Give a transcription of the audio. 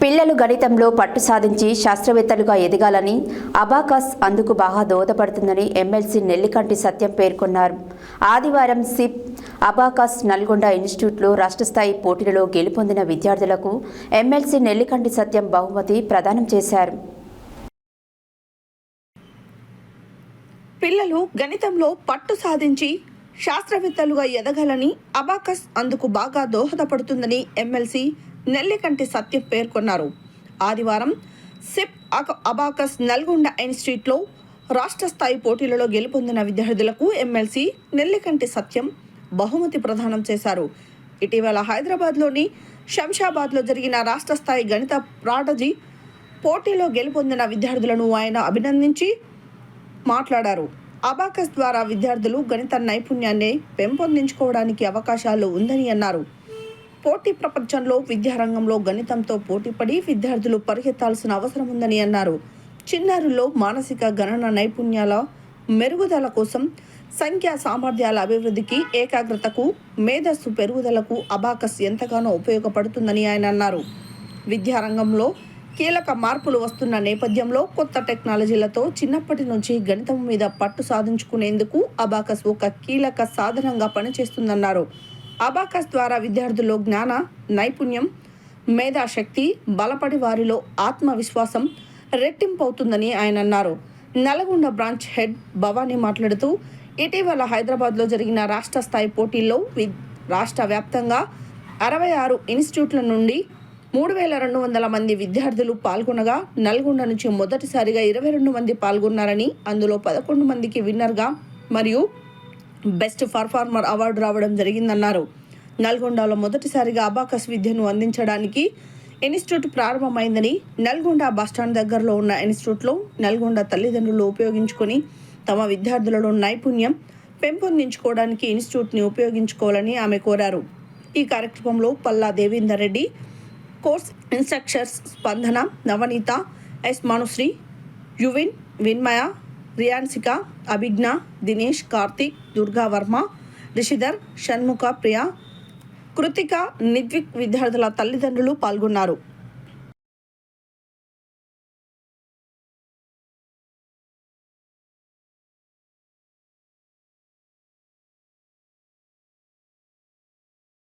పిల్లలు గణితంలో పట్టు సాధించి శాస్త్రవేత్తలుగా ఎదగాలని అబాకస్ అందుకు బాగా దోహదపడుతుందని ఎమ్మెల్సీ నెల్లికంటి సత్యం పేర్కొన్నారు. ఆదివారం సిప్ అబాకస్ నల్గొండ ఇన్స్టిట్యూట్లో రాష్ట్రస్థాయి పోటీలలో గెలుపొందిన విద్యార్థులకు ఎమ్మెల్సీ నెల్లికంటి సత్యం బహుమతి ప్రదానం చేశారు. పిల్లలు గణితంలో పట్టు సాధించి శాస్త్రవేత్తలుగా ఎదగాలని అబాకస్ అందుకు బాగా దోహదపడుతుందని ఎమ్మెల్సీ నెల్లికంటి సత్యం పేర్కొన్నారు. ఆదివారం సిప్ అబాకస్ నల్గొండ ఇన్స్టిట్యూట్లో రాష్ట్ర స్థాయి పోటీలలో గెలుపొందిన విద్యార్థులకు ఎమ్మెల్సీ నెల్లికంటి సత్యం బహుమతి ప్రదానం చేశారు. ఇటీవల హైదరాబాద్లోని శంషాబాద్లో జరిగిన రాష్ట్ర స్థాయి గణిత ప్రాటజీ పోటీలో గెలుపొందిన విద్యార్థులను ఆయన అభినందించి మాట్లాడారు. అబాకస్ ద్వారా విద్యార్థులు గణిత నైపుణ్యాన్ని పెంపొందించుకోవడానికి అవకాశాలు ఉందని అన్నారు. పోటీ ప్రపంచంలో విద్యారంగంలో గణితంతో పోటీపడి విద్యార్థులు పరిగెత్తాల్సిన అవసరం ఉందని అన్నారు. చిన్నారుల్లో మానసిక గణన నైపుణ్యాల మెరుగుదల కోసం సంఖ్యా సామర్థ్యాల అభివృద్ధికి ఏకాగ్రతకు మేధస్సు పెరుగుదలకు అబాకస్ ఎంతగానో ఉపయోగపడుతుందని ఆయన అన్నారు. విద్యారంగంలో కీలక మార్పులు వస్తున్న నేపథ్యంలో కొత్త టెక్నాలజీలతో చిన్నప్పటి నుంచి గణితం మీద పట్టు సాధించుకునేందుకు అబాకస్ ఒక కీలక సాధనంగా పనిచేస్తుందన్నారు. అబాకస్ ద్వారా విద్యార్థుల్లో జ్ఞాన నైపుణ్యం మేధాశక్తి బలపడి వారిలో ఆత్మవిశ్వాసం రెట్టింపవుతుందని ఆయన అన్నారు. నల్గొండ బ్రాంచ్ హెడ్ భవానీ మాట్లాడుతూ ఇటీవల హైదరాబాద్లో జరిగిన రాష్ట్ర స్థాయి పోటీల్లో రాష్ట్ర వ్యాప్తంగా 66 ఇన్స్టిట్యూట్ల నుండి 3200 మంది విద్యార్థులు పాల్గొనగా నల్గొండ నుంచి మొదటిసారిగా 22 మంది పాల్గొన్నారని, అందులో 11 మందికి విన్నర్గా మరియు బెస్ట్ పర్ఫార్మర్ అవార్డు రావడం జరిగిందన్నారు. నల్గొండలో మొదటిసారిగా అబాకస్ విద్యను అందించడానికి ఇన్స్టిట్యూట్ ప్రారంభమైందని, నల్గొండ బస్టాండ్ దగ్గరలో ఉన్న ఇన్స్టిట్యూట్లో నల్గొండ తల్లిదండ్రులు ఉపయోగించుకొని తమ విద్యార్థులలో నైపుణ్యం పెంపొందించుకోవడానికి ఇన్స్టిట్యూట్ని ఉపయోగించుకోవాలని ఆమె కోరారు. ఈ కార్యక్రమంలో పల్లా దేవేందర్ రెడ్డి, కోర్స్ ఇన్స్ట్రక్టర్స్ స్పందన, నవనీత, ఎస్ మనుశ్రీ, యువిన్, విన్మయ, రియాన్సిక, అభిజ్ఞ, దినేష్, కార్తిక్, దుర్గా వర్మ, రిషిధర్, షణ్ముఖ, ప్రియ, కృతిక, నిద్విక్ విద్యార్థుల తల్లిదండ్రులు పాల్గొన్నారు.